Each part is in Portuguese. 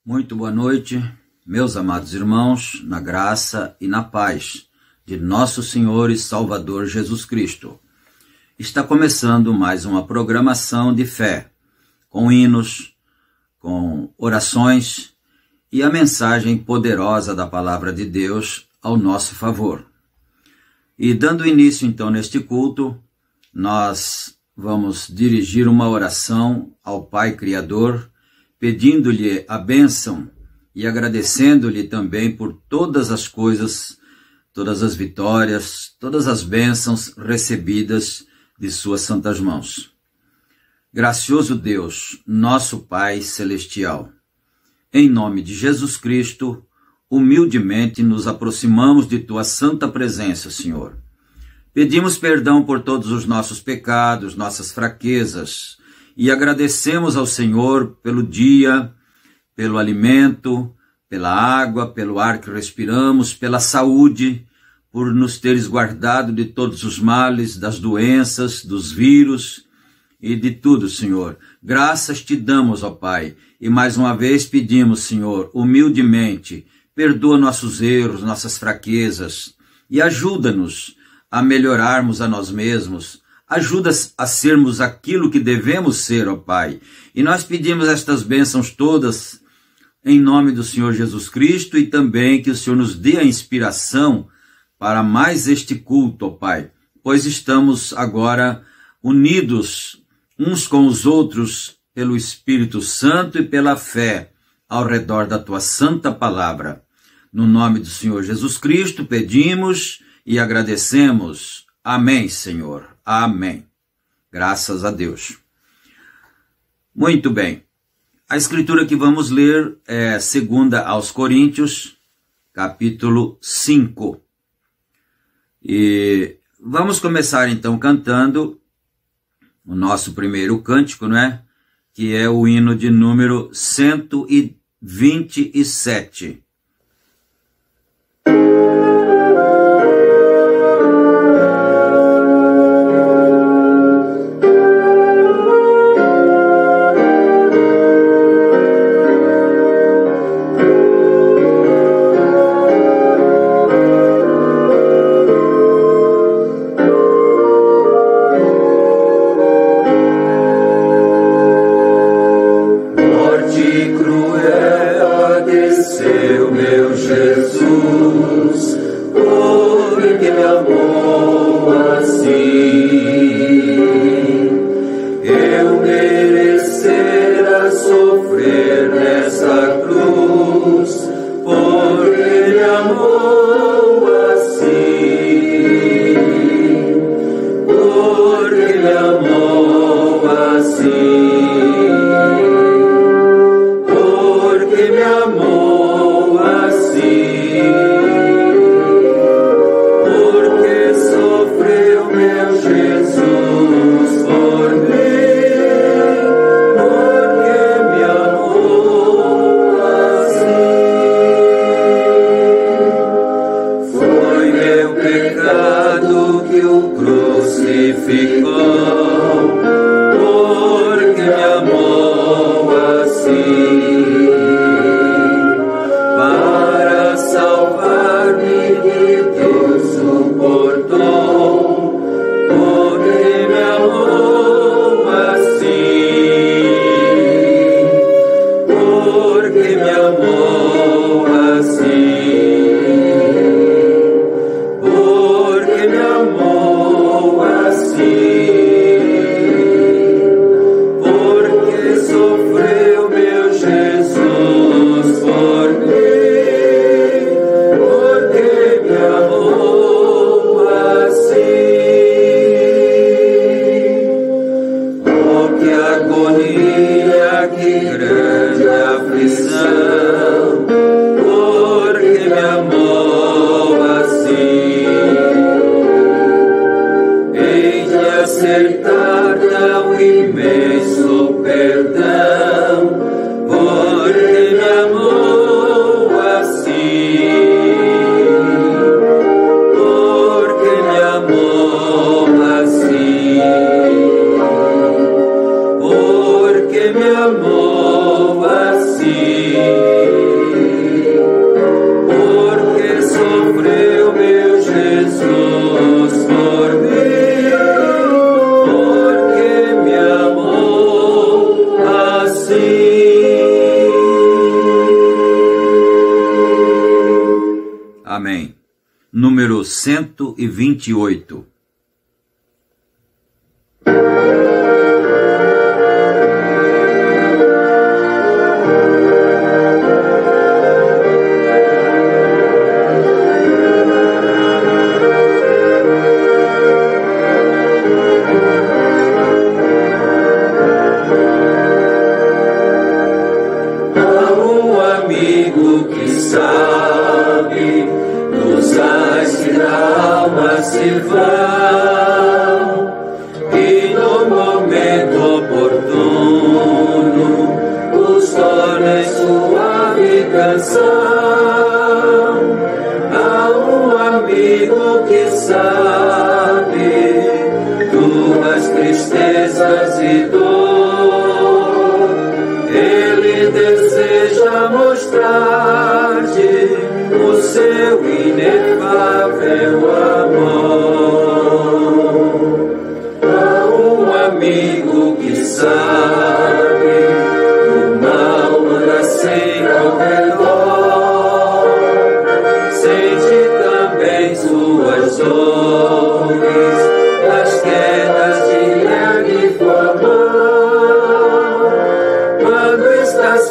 Muito boa noite, meus amados irmãos, na graça e na paz de nosso Senhor e Salvador Jesus Cristo. Está começando mais uma programação de fé, com hinos, com orações e a mensagem poderosa da Palavra de Deus ao nosso favor. E dando início então neste culto, nós vamos dirigir uma oração ao Pai Criador, pedindo-lhe a bênção e agradecendo-lhe também por todas as coisas, todas as vitórias, todas as bênçãos recebidas de suas santas mãos. Gracioso Deus, nosso Pai Celestial, em nome de Jesus Cristo, humildemente nos aproximamos de Tua santa presença, Senhor. Pedimos perdão por todos os nossos pecados, nossas fraquezas, e agradecemos ao Senhor pelo dia, pelo alimento, pela água, pelo ar que respiramos, pela saúde, por nos teres guardado de todos os males, das doenças, dos vírus e de tudo, Senhor. Graças te damos, ó Pai, e mais uma vez pedimos, Senhor, humildemente, perdoa nossos erros, nossas fraquezas e ajuda-nos a melhorarmos a nós mesmos. Ajuda a sermos aquilo que devemos ser, ó Pai. E nós pedimos estas bênçãos todas em nome do Senhor Jesus Cristo e também que o Senhor nos dê a inspiração para mais este culto, ó Pai, pois estamos agora unidos uns com os outros pelo Espírito Santo e pela fé, ao redor da tua santa palavra. No nome do Senhor Jesus Cristo, pedimos e agradecemos. Amém, Senhor. Amém. Graças a Deus. Muito bem. A escritura que vamos ler é 2 aos Coríntios, capítulo 5. E vamos começar então cantando o nosso primeiro cântico, não é? Que é o hino de número 127. Amém. Número 128.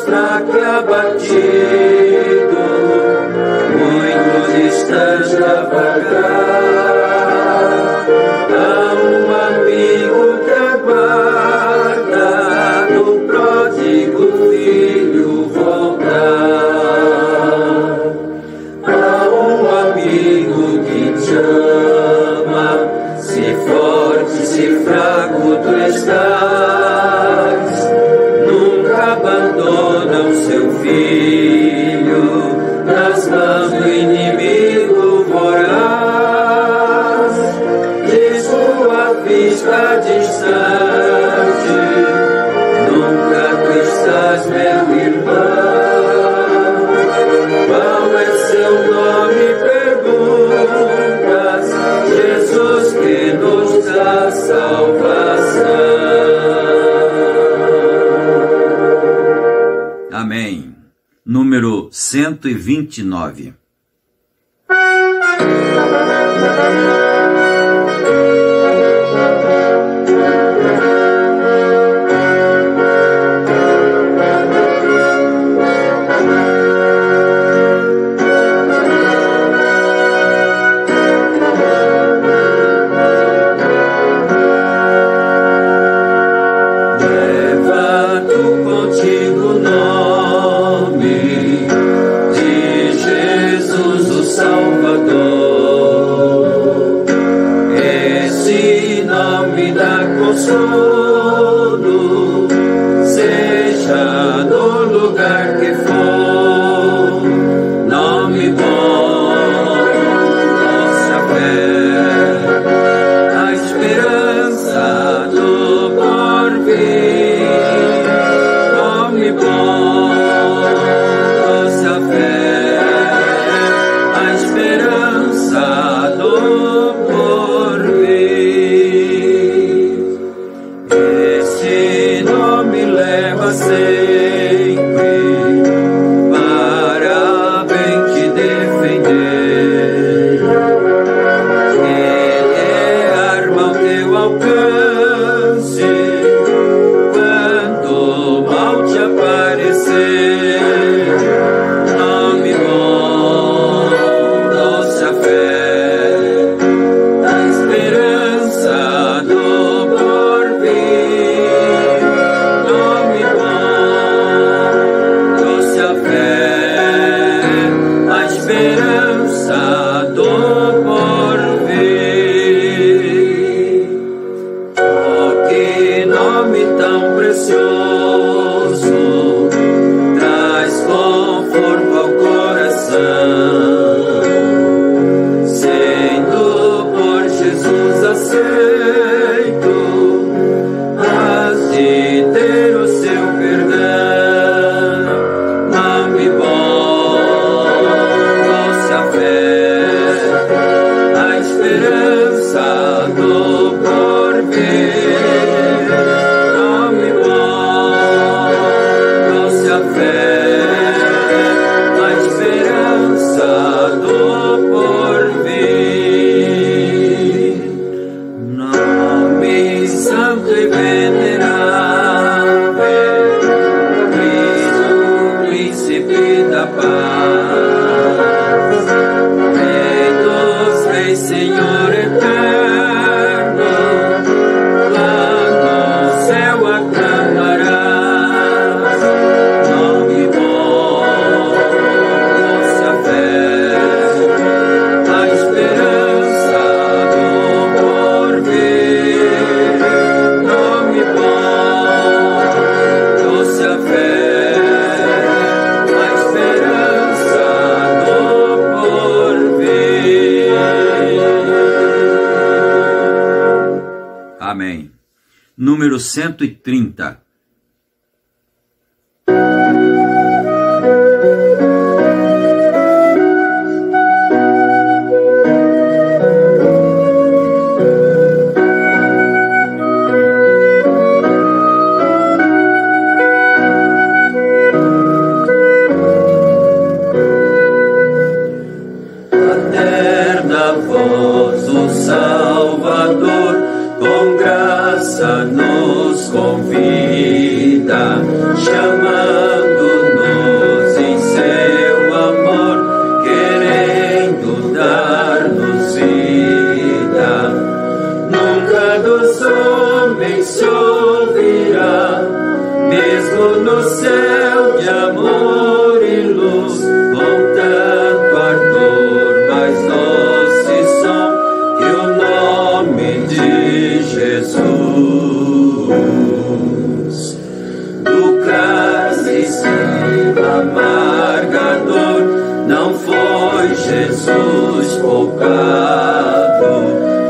Fraca, partido, muito distante a vagar, há um amigo que aguarda do pródigo filho voltar. Há um amigo que te ama, se forte, se fraco tu estás, nunca abandona o seu filho nas mãos do inimigo voraz. De sua vista distante, nunca tu estás, meu irmão. Qual é seu nome, perguntas? Jesus que nos dá salvação. Amém. Número 129. Leva tu contigo o nome de Jesus o Salvador. Esse nome dá consolo, seja no lugar que for. Nome bom, nossa fé, a esperança do porvir. Nome bom, nossa fé, a esperança do porvir. Esse nome leva sempre para bem te defender. Ele é arma ao teu alcance quando o mal te aparecer. Nome bom, nossa fé, a esperança do porvir. Nome bom, nossa fé, a esperança do porvir. Oh, que nome tão precioso, traz conforto ao coração. Sendo por Jesus aceito, has de ter o seu perdão. Nome bom, nossa fé, a esperança do porvir. Nome bom, nossa fé, a esperança do porvir. Nome santo e venerável, Cristo, príncipe da paz, Rei dos reis, Senhor eterno, lá no céu aclamarás. Nome bom, nossa fé, a esperança do porvir. Nome bom, nossa fé, a esperança do porvir. Amém. Número 130. Paterna voz do Salvador, com graça nos convida. amarga dor, não foi Jesus colocado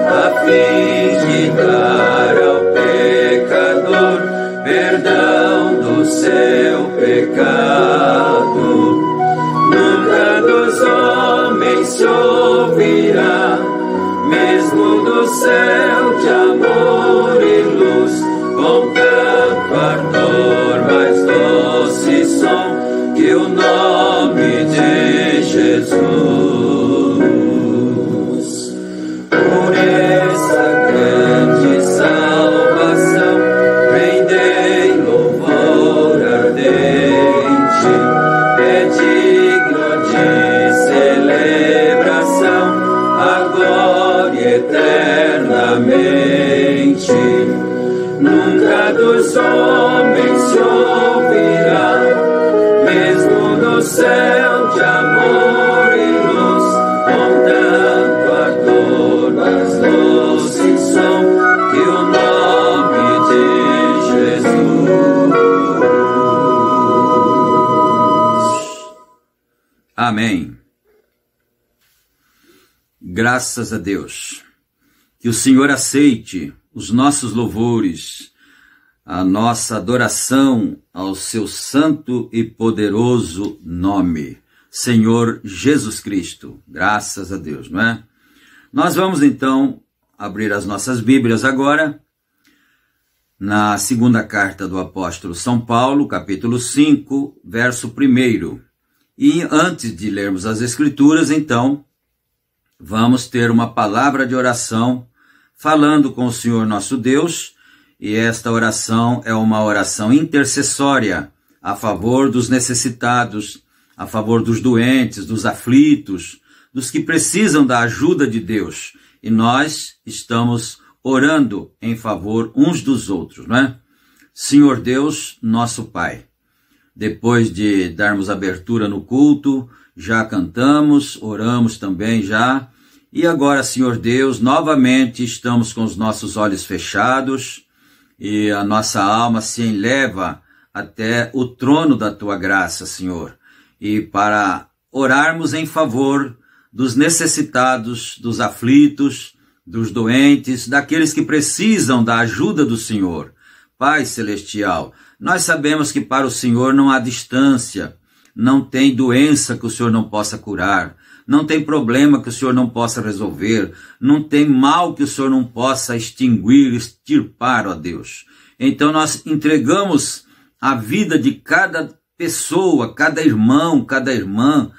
a fim de dar ao pecador perdão do seu pecado. Nunca dos homens se ouvirá, mesmo do céu, de amor e luz, com tanto ardor, mais doce som que o nome de Jesus. Por essa grande salvação, rendei louvor ardente, é digno de celebração, agora e eternamente. Nunca dos homens se ouvirá, mesmo no céu, de amor e luz, com tanto ardor, mas doce som que o nome de Jesus. Amém. Graças a Deus. Que o Senhor aceite os nossos louvores, a nossa adoração ao seu santo e poderoso nome, Senhor Jesus Cristo. Graças a Deus, não é? Nós vamos então abrir as nossas Bíblias agora, na segunda carta do apóstolo São Paulo, capítulo 5, verso 1. E antes de lermos as Escrituras, então, vamos ter uma palavra de oração falando com o Senhor nosso Deus, e esta oração é uma oração intercessória a favor dos necessitados, a favor dos doentes, dos aflitos, dos que precisam da ajuda de Deus. E nós estamos orando em favor uns dos outros, não é? Senhor Deus, nosso Pai, depois de darmos abertura no culto, já cantamos, oramos também já, e agora, Senhor Deus, novamente estamos com os nossos olhos fechados e a nossa alma se eleva até o trono da Tua graça, Senhor, e para orarmos em favor dos necessitados, dos aflitos, dos doentes, daqueles que precisam da ajuda do Senhor. Pai Celestial, nós sabemos que para o Senhor não há distância, não tem doença que o Senhor não possa curar, não tem problema que o Senhor não possa resolver, não tem mal que o Senhor não possa extinguir, extirpar, ó Deus. Então nós entregamos a vida de cada pessoa, cada irmão, cada irmã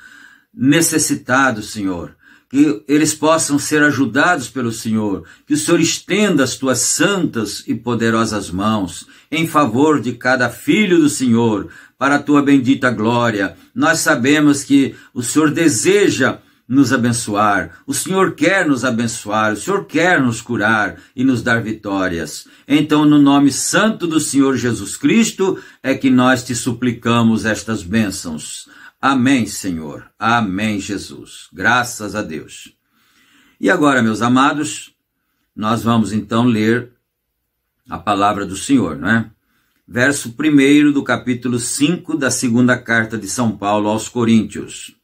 necessitado, Senhor. Que eles possam ser ajudados pelo Senhor, que o Senhor estenda as Tuas santas e poderosas mãos em favor de cada filho do Senhor, para a Tua bendita glória. Nós sabemos que o Senhor deseja nos abençoar, o Senhor quer nos abençoar, o Senhor quer nos curar e nos dar vitórias. Então, no nome santo do Senhor Jesus Cristo, é que nós Te suplicamos estas bênçãos. Amém, Senhor. Amém, Jesus. Graças a Deus. E agora, meus amados, nós vamos então ler a palavra do Senhor, não é? Verso 1 do capítulo 5 da segunda carta de São Paulo aos Coríntios.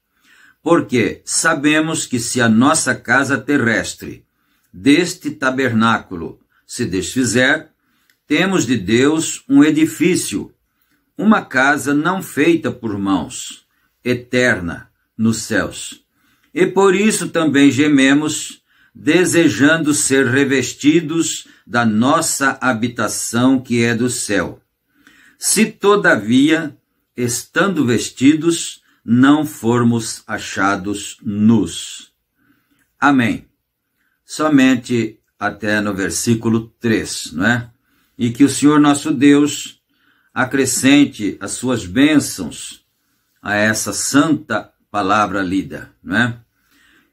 Porque sabemos que se a nossa casa terrestre deste tabernáculo se desfizer, temos de Deus um edifício, uma casa não feita por mãos, eterna nos céus. E por isso também gememos, desejando ser revestidos da nossa habitação que é do céu. Se todavia, estando vestidos, não formos achados nus. Amém. Somente até no versículo 3, não é? E que o Senhor nosso Deus acrescente as suas bênçãos a essa santa palavra lida, não é?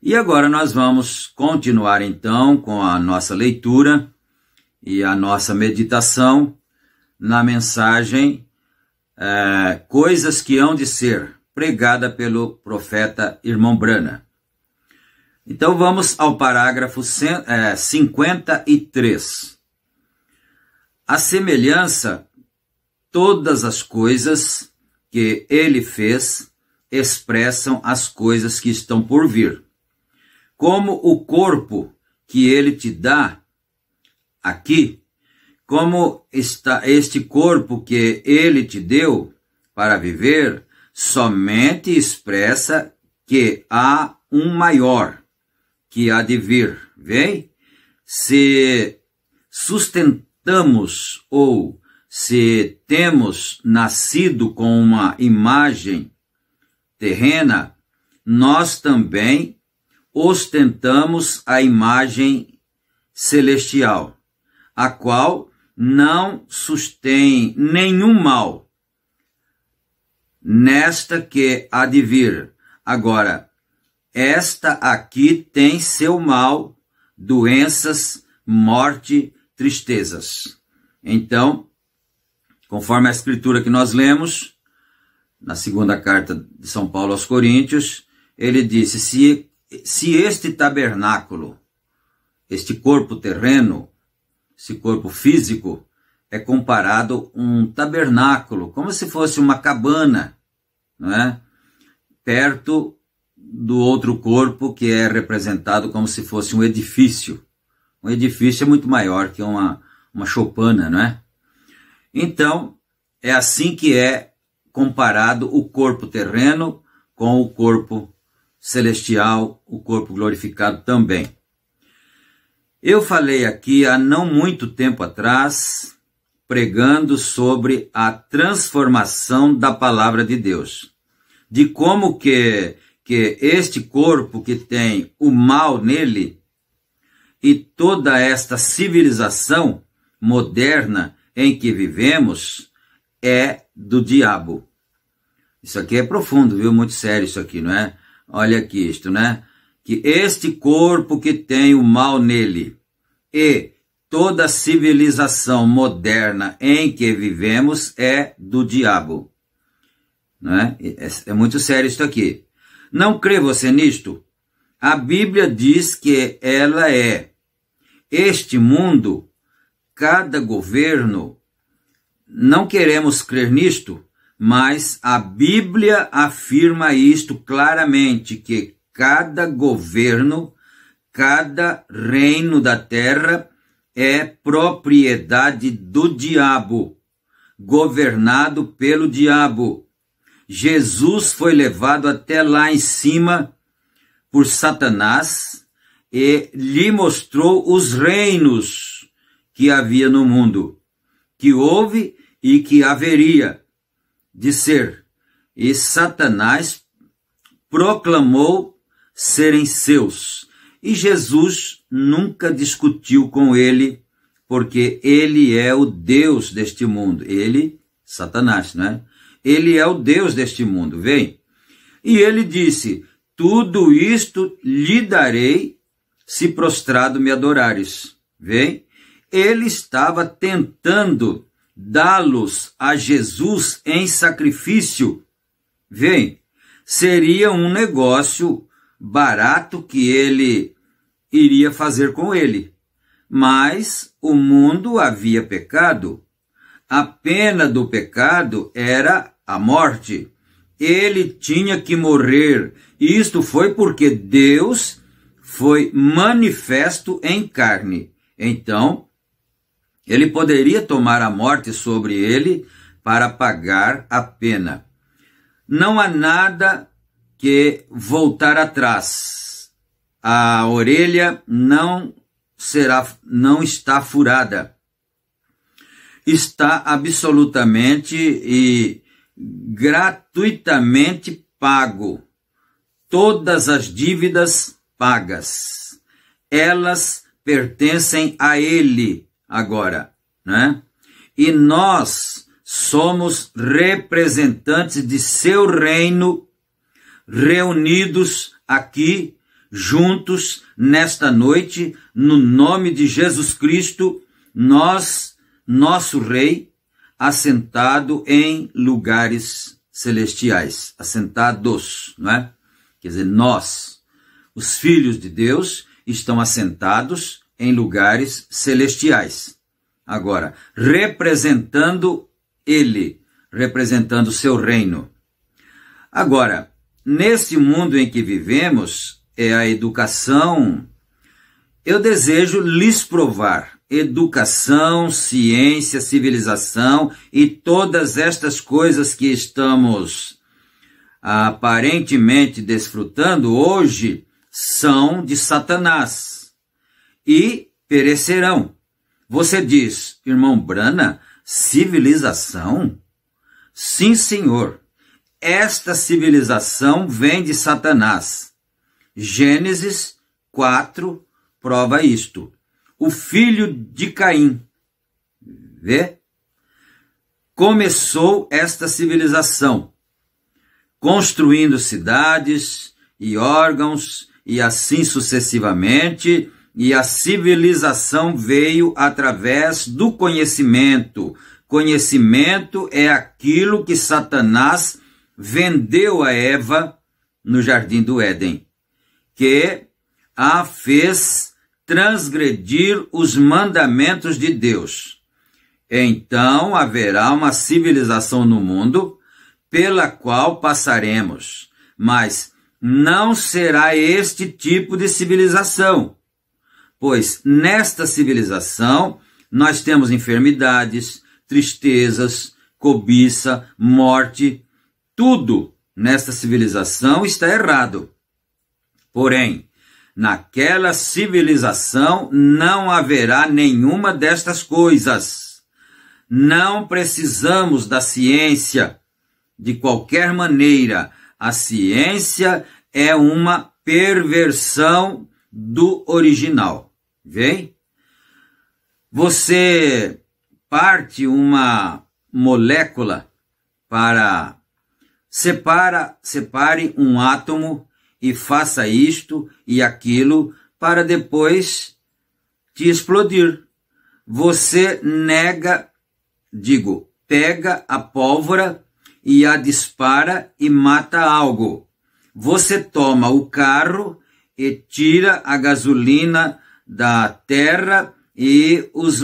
E agora nós vamos continuar então com a nossa leitura e a nossa meditação na mensagem Coisas que hão de ser, pregada pelo profeta Irmão Brana. Então vamos ao parágrafo 53. A semelhança, todas as coisas que ele fez expressam as coisas que estão por vir. Como o corpo que ele te dá aqui, como está este corpo que ele te deu para viver, somente expressa que há um maior que há de vir. Vem? Se sustentamos ou se temos nascido com uma imagem terrena, nós também ostentamos a imagem celestial, a qual não sustém nenhum mal nesta que há de vir. Agora, esta aqui tem seu mal, doenças, morte, tristezas. Então, conforme a escritura que nós lemos, na segunda carta de São Paulo aos Coríntios, ele disse, se este tabernáculo, este corpo terreno, esse corpo físico, é comparado a um tabernáculo, como se fosse uma cabana, não é? Perto do outro corpo que é representado como se fosse um edifício. Um edifício é muito maior que uma choupana, não é? Então, é assim que é comparado o corpo terreno com o corpo celestial, o corpo glorificado também. Eu falei aqui há não muito tempo atrás, pregando sobre a transformação da palavra de Deus, de como que este corpo que tem o mal nele e toda esta civilização moderna em que vivemos é do diabo. Isso aqui é profundo, viu? Muito sério isso aqui, não é? Olha aqui isto, né? Que este corpo que tem o mal nele e toda a civilização moderna em que vivemos é do diabo. Não é? É muito sério isso aqui. Não crê você nisto? A Bíblia diz que ela é. Este mundo, cada governo, não queremos crer nisto, mas a Bíblia afirma isto claramente, que cada governo, cada reino da terra é propriedade do diabo, governado pelo diabo. Jesus foi levado até lá em cima por Satanás e lhe mostrou os reinos que havia no mundo, que houve e que haveria de ser. E Satanás proclamou serem seus. E Jesus nunca discutiu com ele, porque ele é o Deus deste mundo. Ele, Satanás, né? Ele é o Deus deste mundo, vem. E ele disse, tudo isto lhe darei se prostrado me adorares. Vem. Ele estava tentando dá-los a Jesus em sacrifício. Vem. Seria um negócio barato que ele iria fazer com ele. Mas o mundo havia pecado. A pena do pecado era a morte. Ele tinha que morrer. Isto foi porque Deus foi manifesto em carne. Então, ele poderia tomar a morte sobre ele para pagar a pena. Não há nada que voltar atrás. A orelha não está furada. Está absolutamente e gratuitamente pago. Todas as dívidas pagas. Elas pertencem a ele agora, né? E nós somos representantes de seu reino, reunidos aqui, juntos, nesta noite, no nome de Jesus Cristo, nosso Rei, assentado em lugares celestiais, assentados, não é? Quer dizer, nós, os filhos de Deus, estão assentados em lugares celestiais. Agora, representando ele, representando o seu reino. Agora, nesse mundo em que vivemos, é a educação. Eu desejo lhes provar educação, ciência, civilização e todas estas coisas que estamos aparentemente desfrutando hoje são de Satanás e perecerão. Você diz, irmão Brana, civilização? Sim, senhor. Esta civilização vem de Satanás. Gênesis 4 prova isto. O filho de Caim, vê? Começou esta civilização, construindo cidades e órgãos, e assim sucessivamente, e a civilização veio através do conhecimento. Conhecimento é aquilo que Satanás vendeu a Eva no jardim do Éden, que a fez transgredir os mandamentos de Deus. Então haverá uma civilização no mundo pela qual passaremos, mas não será este tipo de civilização, pois nesta civilização nós temos enfermidades, tristezas, cobiça, morte, tudo nesta civilização está errado. Porém, naquela civilização não haverá nenhuma destas coisas. Não precisamos da ciência de qualquer maneira. A ciência é uma perversão do original. Vem? Você parte uma molécula para separe um átomo e faça isto e aquilo para depois te explodir. Você pega a pólvora e a dispara e mata algo. Você toma o carro e tira a gasolina da terra e os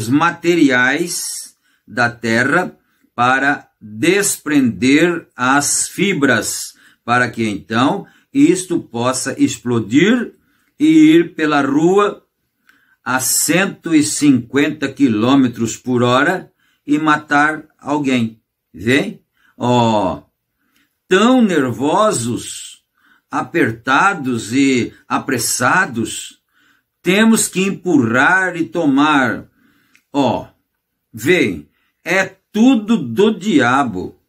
materiais da terra para desprender as fibras, para que então isto possa explodir e ir pela rua a 150 km por hora e matar alguém. Vem? Tão nervosos, apertados e apressados, temos que empurrar e tomar. Vem, é tudo do diabo.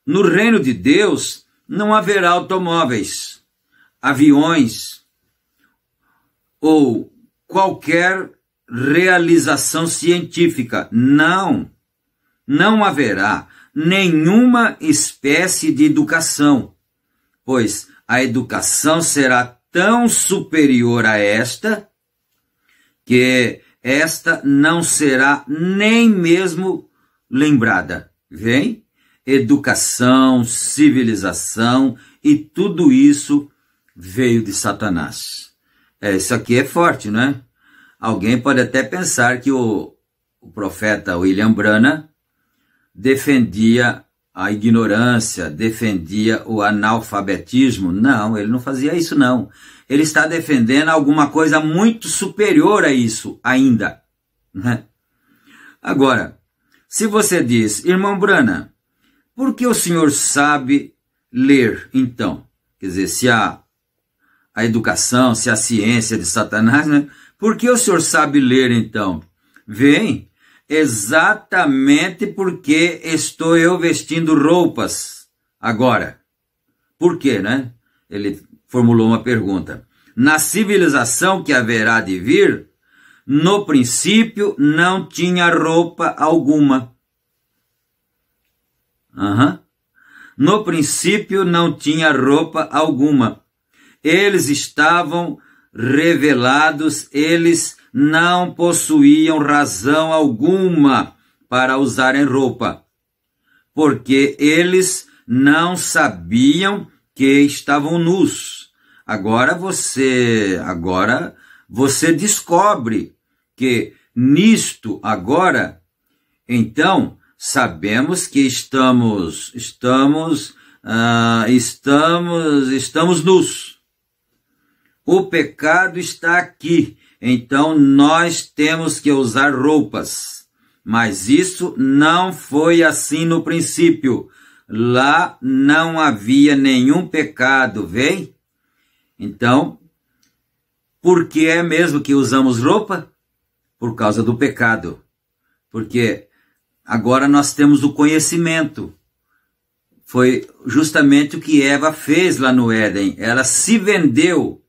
No reino de Deus não haverá automóveis, aviões ou qualquer realização científica. Não haverá nenhuma espécie de educação, pois a educação será tão superior a esta, que esta não será nem mesmo lembrada. Vem? Educação, civilização e tudo isso veio de Satanás. Isso aqui é forte, não é? Alguém pode até pensar que o profeta William Branham defendia a ignorância, defendia o analfabetismo. Não, ele não fazia isso não. Ele está defendendo alguma coisa muito superior a isso ainda, né? Agora, se você diz, irmão Branham, por que o senhor sabe ler, então? Quer dizer, se a educação, se a ciência de Satanás, né? Por que o senhor sabe ler, então? Vem, exatamente porque estou eu vestindo roupas agora. Por quê, né? Ele formulou uma pergunta. Na civilização que haverá de vir, no princípio não tinha roupa alguma. No princípio não tinha roupa alguma. Eles estavam revelados, eles não possuíam razão alguma para usarem roupa, porque eles não sabiam que estavam nus. Agora você descobre que nisto agora, então, sabemos que estamos nus. O pecado está aqui, então nós temos que usar roupas. Mas isso não foi assim no princípio. Lá não havia nenhum pecado, vem? Então, por que é mesmo que usamos roupa? Por causa do pecado. Porque agora nós temos o conhecimento. Foi justamente o que Eva fez lá no Éden. Ela se vendeu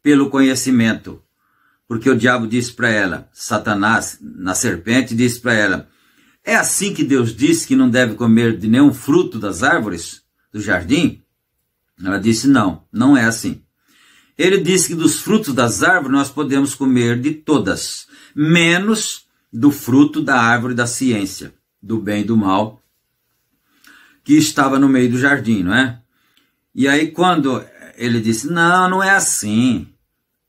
pelo conhecimento. Porque o diabo disse para ela, Satanás, na serpente, disse para ela, é assim que Deus disse que não deve comer de nenhum fruto das árvores do jardim? Ela disse, não, não é assim. Ele disse que dos frutos das árvores nós podemos comer de todas, menos do fruto da árvore da ciência, do bem e do mal, que estava no meio do jardim, não é? E aí quando ele disse, não, não é assim.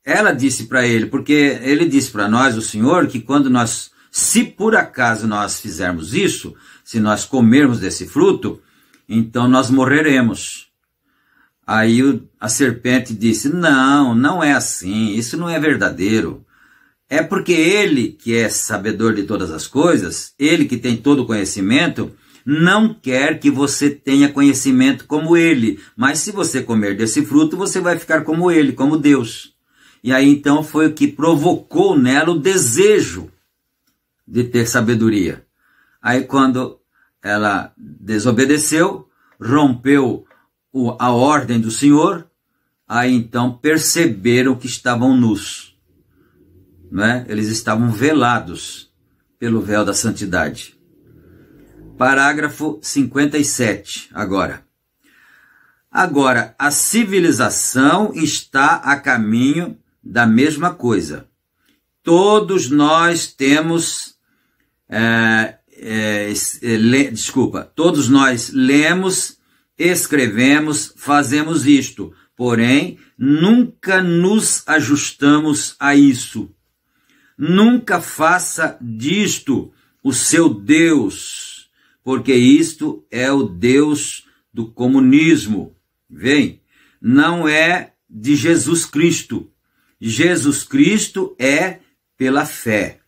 Ela disse para ele, porque ele disse para nós, o Senhor, que quando nós, se por acaso nós fizermos isso, se nós comermos desse fruto, então nós morreremos. Aí a serpente disse, não, não é assim, isso não é verdadeiro. É porque ele, que é sabedor de todas as coisas, ele que tem todo o conhecimento, não quer que você tenha conhecimento como ele. Mas se você comer desse fruto, você vai ficar como ele, como Deus. E aí então foi o que provocou nela o desejo de ter sabedoria. Aí quando ela desobedeceu, rompeu a ordem do Senhor, aí então perceberam que estavam nus. Não é? Eles estavam velados pelo véu da santidade. Parágrafo 57, agora. Agora, a civilização está a caminho da mesma coisa. Todos nós temos, todos nós lemos, escrevemos, fazemos isto, porém, nunca nos ajustamos a isso. Nunca faça disto o seu Deus, porque isto é o Deus do comunismo. Vem, não é de Jesus Cristo. Jesus Cristo é pela fé.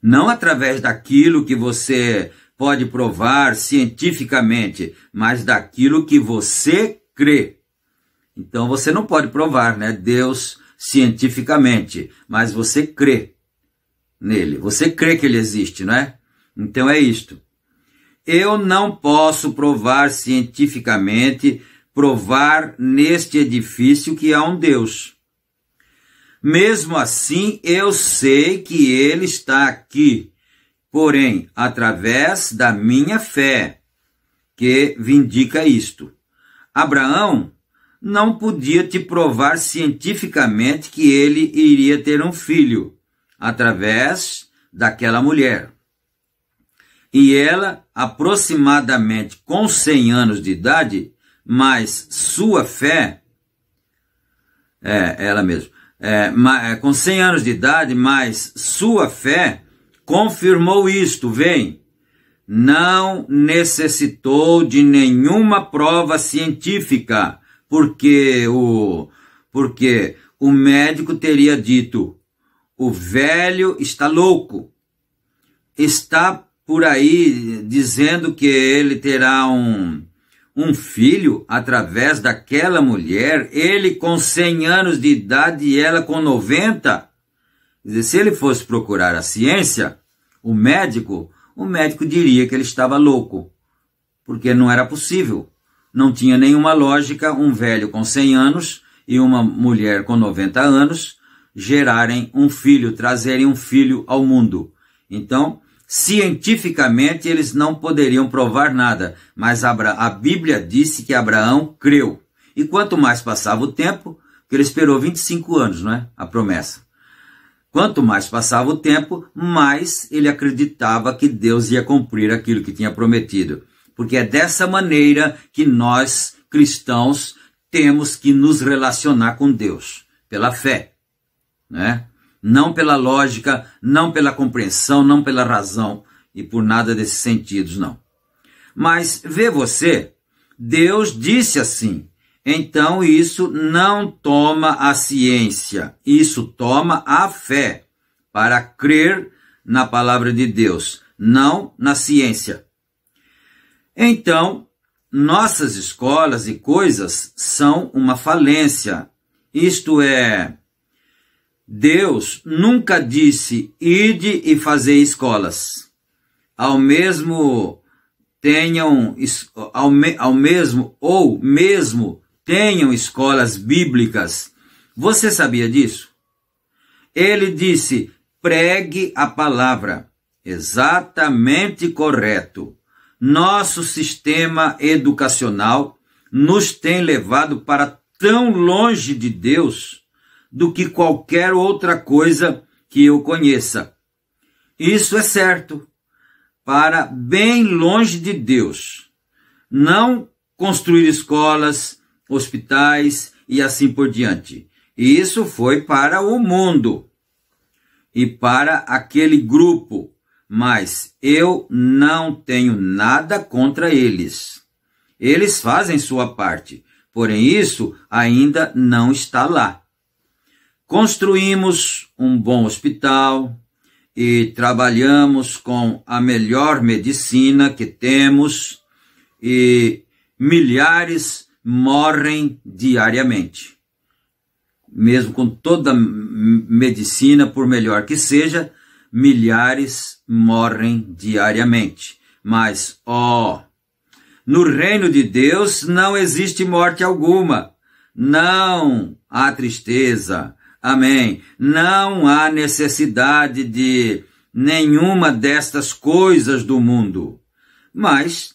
Não através daquilo que você pode provar cientificamente, mas daquilo que você crê. Então você não pode provar, né, Deus cientificamente, mas você crê nele. Você crê que ele existe, não é? Então é isto. Eu não posso provar cientificamente, provar neste edifício que há um Deus. Mesmo assim, eu sei que ele está aqui, porém, através da minha fé, que vindica isto. Abraão não podia te provar cientificamente que ele iria ter um filho, através daquela mulher. E ela, aproximadamente com 100 anos de idade, mas sua fé, ela mesma, com 100 anos de idade, mas sua fé confirmou isto, vem. Não necessitou de nenhuma prova científica, porque o médico teria dito, o velho está louco, está por aí dizendo que ele terá um filho através daquela mulher, ele com 100 anos de idade e ela com 90. Quer dizer, se ele fosse procurar a ciência, o médico diria que ele estava louco, porque não era possível. Não tinha nenhuma lógica um velho com 100 anos e uma mulher com 90 anos gerarem um filho, trazerem um filho ao mundo. Então, cientificamente eles não poderiam provar nada, mas a Bíblia disse que Abraão creu. E quanto mais passava o tempo, que ele esperou 25 anos, não é? A promessa. Quanto mais passava o tempo, mais ele acreditava que Deus ia cumprir aquilo que tinha prometido. Porque é dessa maneira que nós, cristãos, temos que nos relacionar com Deus, pela fé, né? Não pela lógica, não pela compreensão, não pela razão. e por nada desses sentidos, não. Mas, vê você, Deus disse assim, então isso não toma a ciência, isso toma a fé, para crer na palavra de Deus, não na ciência. Então, nossas escolas e coisas são uma falência, isto é, Deus nunca disse, ide e fazei escolas. Ao mesmo tenham escolas bíblicas. Você sabia disso? Ele disse, pregue a palavra. Exatamente correto. Nosso sistema educacional nos tem levado para tão longe de Deus do que qualquer outra coisa que eu conheça. Isso é certo. Para bem longe de Deus. Não construir escolas, hospitais e assim por diante. Isso foi para o mundo e para aquele grupo, mas eu não tenho nada contra eles. Eles fazem sua parte, porém isso ainda não está lá. Construímos um bom hospital e trabalhamos com a melhor medicina que temos e milhares morrem diariamente. Mesmo com toda a medicina, por melhor que seja, milhares morrem diariamente. Mas, no reino de Deus não existe morte alguma. Não há tristeza. Amém. Não há necessidade de nenhuma destas coisas do mundo. Mas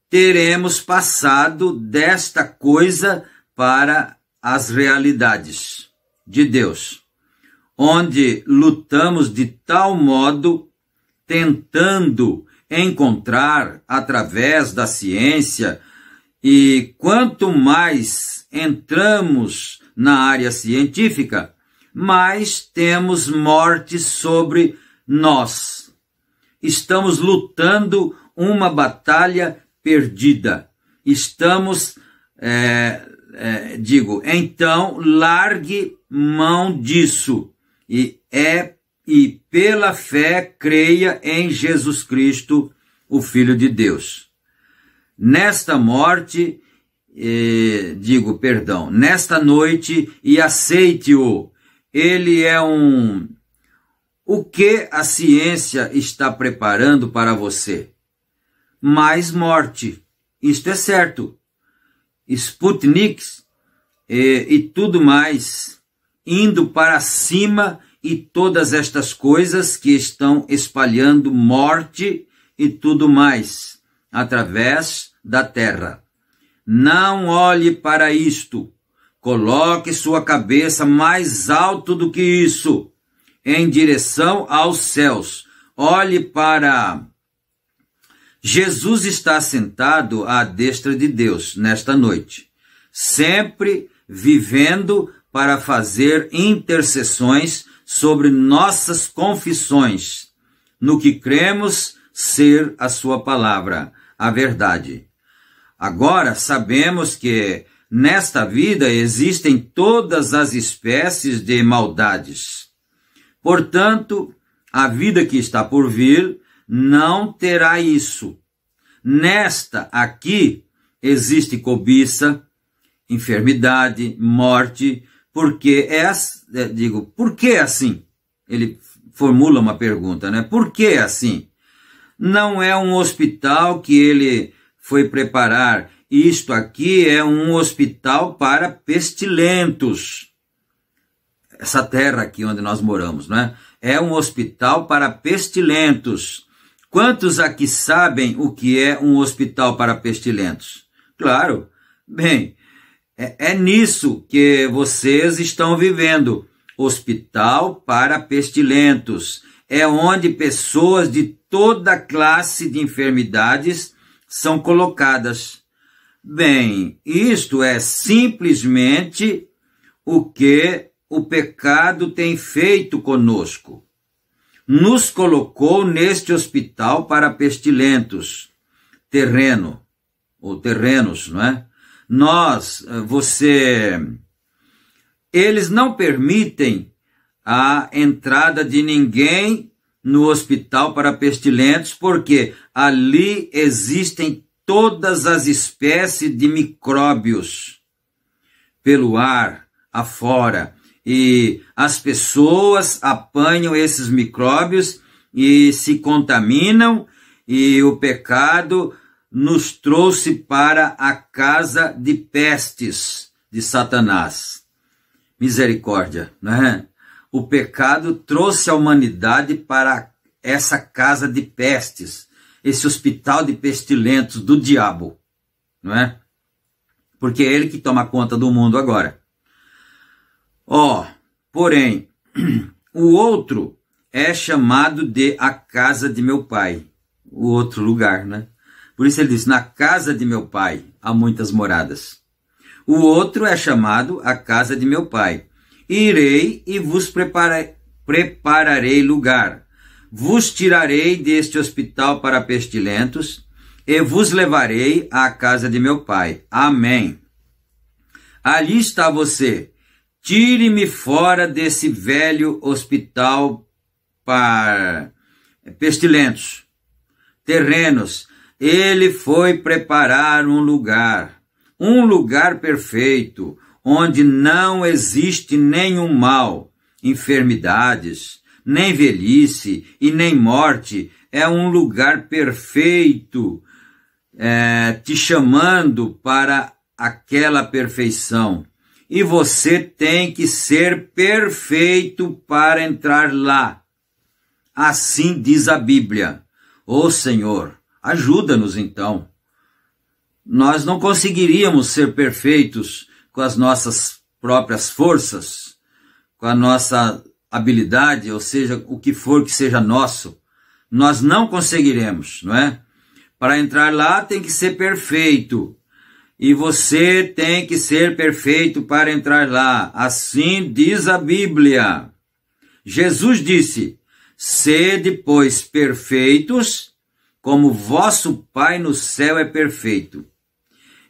teremos passado desta coisa para as realidades de Deus, onde lutamos de tal modo, tentando encontrar através da ciência, e quanto mais entramos na área científica, mais temos morte sobre nós. Estamos lutando uma batalha perdida. Estamos, então largue mão disso e pela fé creia em Jesus Cristo, o Filho de Deus. Nesta noite e aceite-o. Ele é o que a ciência está preparando para você? Mais morte. Isto é certo. Sputnik e tudo mais, indo para cima e todas estas coisas que estão espalhando morte e tudo mais, através da terra. Não olhe para isto. Coloque sua cabeça mais alto do que isso, em direção aos céus. Olhe para... Jesus está sentado à destra de Deus nesta noite, sempre vivendo para fazer intercessões sobre nossas confissões, no que cremos ser a sua palavra, a verdade. Agora sabemos que nesta vida existem todas as espécies de maldades. Portanto, a vida que está por vir não terá isso. Nesta aqui existe cobiça, enfermidade, morte, por que é assim? Ele formula uma pergunta, né? Por que é assim? Não é um hospital que ele foi preparar. Isto aqui é um hospital para pestilentos. Essa terra aqui onde nós moramos, não é? É um hospital para pestilentos. Quantos aqui sabem o que é um hospital para pestilentos? Claro. Bem, é nisso que vocês estão vivendo. Hospital para pestilentos. É onde pessoas de toda classe de enfermidades são colocadas. Bem, isto é simplesmente o que o pecado tem feito conosco. nos colocou neste hospital para pestilentos, terrenos, não é? Eles não permitem a entrada de ninguém no hospital para pestilentos, porque ali existem todas as espécies de micróbios pelo ar afora, e as pessoas apanham esses micróbios e se contaminam, e o pecado nos trouxe para a casa de pestes de Satanás. Misericórdia, né? O pecado trouxe a humanidade para essa casa de pestes, esse hospital de pestilentos do diabo, não é? Porque é ele que toma conta do mundo agora. Porém, o outro é chamado de a casa de meu pai, o outro lugar, né? Por isso ele diz, na casa de meu pai há muitas moradas. O outro é chamado a casa de meu pai. Irei e vos prepararei lugar. Vos tirarei deste hospital para pestilentos e vos levarei à casa de meu pai. Amém. Ali está você. Tire-me fora desse velho hospital para pestilentos, terrenos. Ele foi preparar um lugar perfeito, onde não existe nenhum mal, enfermidades, nem velhice e nem morte. É um lugar perfeito, te chamando para aquela perfeição. E você tem que ser perfeito para entrar lá. Assim diz a Bíblia. Ô Senhor, ajuda-nos então. Nós não conseguiríamos ser perfeitos com as nossas próprias forças, com a nossa habilidade, ou seja, o que for que seja nosso. Nós não conseguiremos, não é? Para entrar lá tem que ser perfeito. E você tem que ser perfeito para entrar lá. Assim diz a Bíblia. Jesus disse, sede, pois, perfeitos, como vosso Pai no céu é perfeito.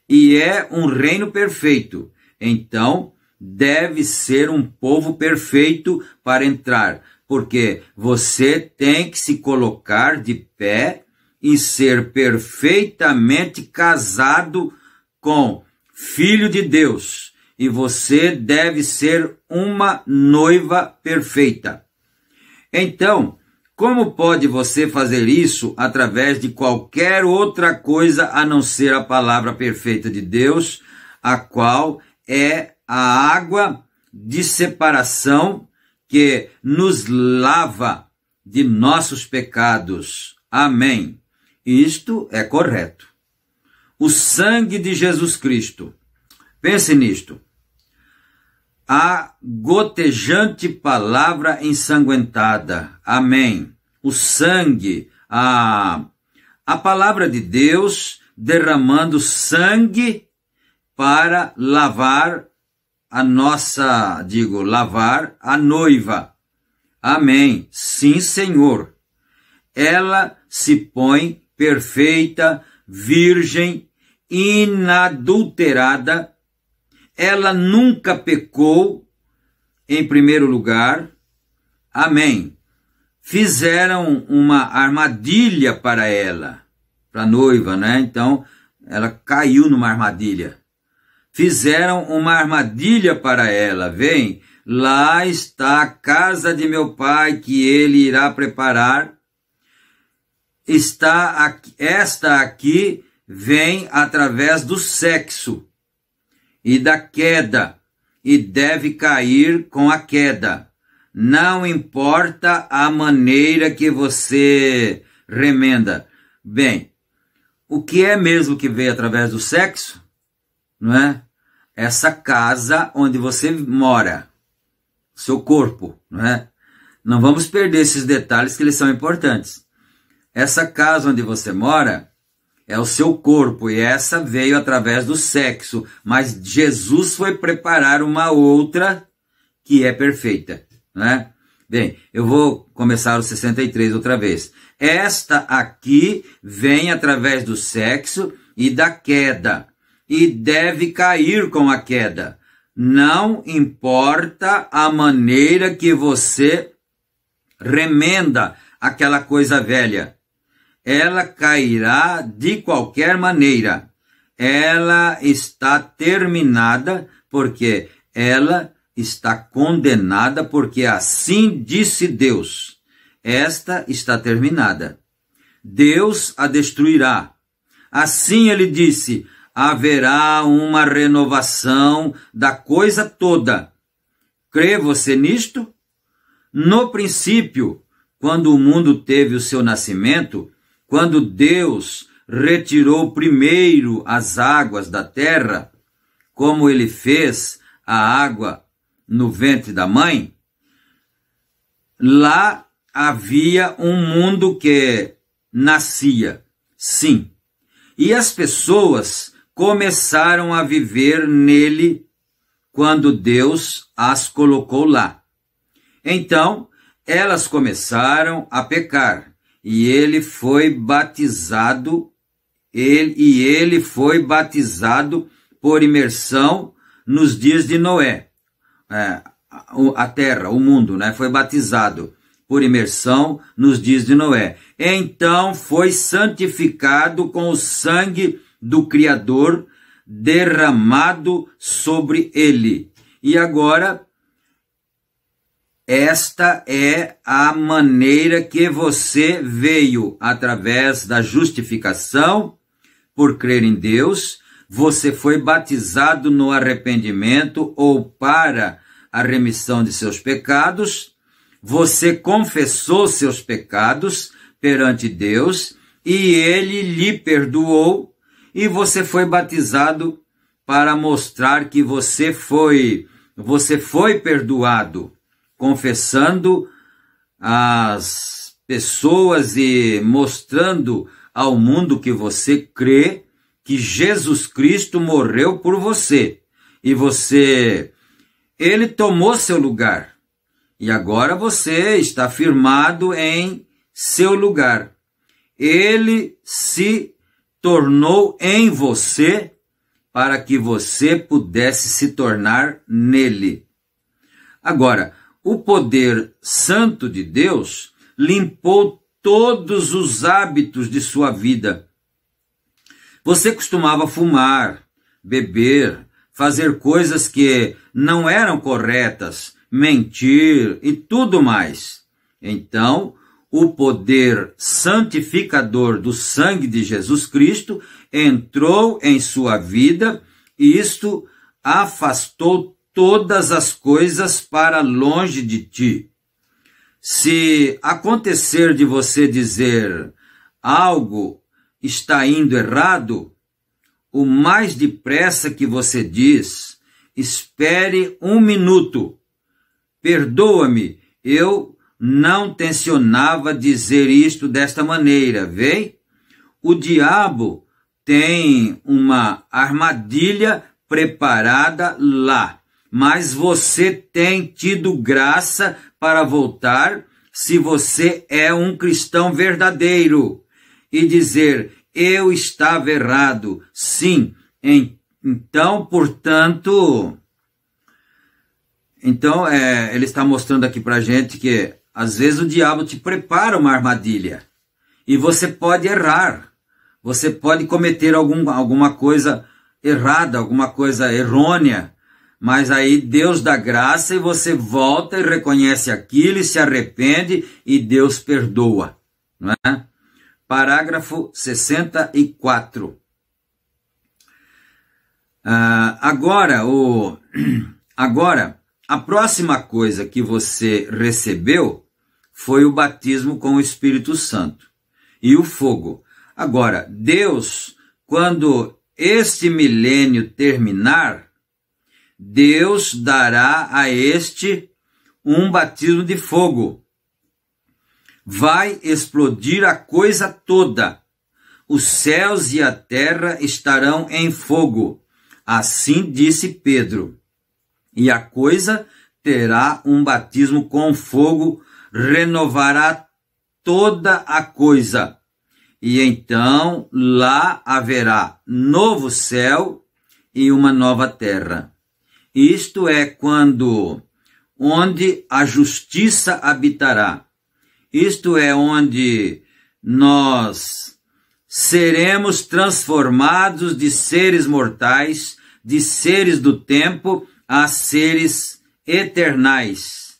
E é um reino perfeito. Então, deve ser um povo perfeito para entrar, porque você tem que se colocar de pé e ser perfeitamente casado com Filho de Deus, e você deve ser uma noiva perfeita. Então, como pode você fazer isso através de qualquer outra coisa a não ser a palavra perfeita de Deus, a qual é a água de separação que nos lava de nossos pecados? Amém. Isto é correto. O sangue de Jesus Cristo. Pense nisto. A gotejante palavra ensanguentada. Amém. O sangue, a palavra de Deus derramando sangue para lavar lavar a noiva. Amém. Sim, Senhor. Ela se põe perfeita, virgem, inadulterada. Ela nunca pecou, em primeiro lugar. Amém. Fizeram uma armadilha para ela, para a noiva, né? Então, ela caiu numa armadilha. Fizeram uma armadilha para ela. Vem, lá está a casa de meu pai que ele irá preparar. Esta aqui vem através do sexo e da queda, e deve cair com a queda. Não importa a maneira que você remenda. Bem, o que é mesmo que veio através do sexo? Não é? Essa casa onde você mora, seu corpo, não é? Não vamos perder esses detalhes que eles são importantes. Essa casa onde você mora é o seu corpo, e essa veio através do sexo, mas Jesus foi preparar uma outra que é perfeita, né? Bem, eu vou começar o 63 outra vez. Esta aqui vem através do sexo e da queda, e deve cair com a queda. Não importa a maneira que você remenda aquela coisa velha. Ela cairá de qualquer maneira. Ela está terminada porque ela está condenada, porque assim disse Deus. Esta está terminada. Deus a destruirá. Assim ele disse, haverá uma renovação da coisa toda. Crê você nisto? No princípio, quando o mundo teve o seu nascimento, quando Deus retirou primeiro as águas da terra, como ele fez a água no ventre da mãe, lá havia um mundo que nascia, sim, e as pessoas começaram a viver nele quando Deus as colocou lá. Então, elas começaram a pecar, e ele foi batizado, ele foi batizado por imersão nos dias de Noé. A terra, o mundo, foi batizado por imersão nos dias de Noé. Então foi santificado com o sangue do Criador derramado sobre ele. E agora, esta é a maneira que você veio através da justificação, por crer em Deus. Você foi batizado no arrependimento ou para a remissão de seus pecados. Você confessou seus pecados perante Deus e ele lhe perdoou, e você foi batizado para mostrar que você foi perdoado, confessando às pessoas e mostrando ao mundo que você crê que Jesus Cristo morreu por você, e ele tomou seu lugar, e agora você está firmado em seu lugar. Ele se tornou em você para que você pudesse se tornar nele. Agora, o poder santo de Deus limpou todos os hábitos de sua vida. Você costumava fumar, beber, fazer coisas que não eram corretas, mentir e tudo mais. Então, o poder santificador do sangue de Jesus Cristo entrou em sua vida, e isto afastou todas as coisas para longe de ti. Se acontecer de você dizer algo está indo errado, o mais depressa que você diz, espere 1 minuto. Perdoa-me, eu não tencionava dizer isto desta maneira, vê? O diabo tem uma armadilha preparada lá, mas você tem tido graça para voltar se você é um cristão verdadeiro e dizer, eu estava errado, sim, então, portanto, ele está mostrando aqui para a gente que às vezes o diabo te prepara uma armadilha e você pode errar, você pode cometer alguma coisa errada, alguma coisa errônea, mas aí Deus dá graça e você volta e reconhece aquilo e se arrepende e Deus perdoa, não é? Parágrafo 64. Agora, a próxima coisa que você recebeu foi o batismo com o Espírito Santo e o fogo. Agora, Deus, quando este milênio terminar, Deus dará a este um batismo de fogo. Vai explodir a coisa toda. Os céus e a terra estarão em fogo. Assim disse Pedro. E a coisa terá um batismo com fogo, renovará toda a coisa. E então lá haverá novo céu e uma nova terra. Isto é onde a justiça habitará. Isto é onde nós seremos transformados de seres mortais, de seres do tempo, a seres eternais.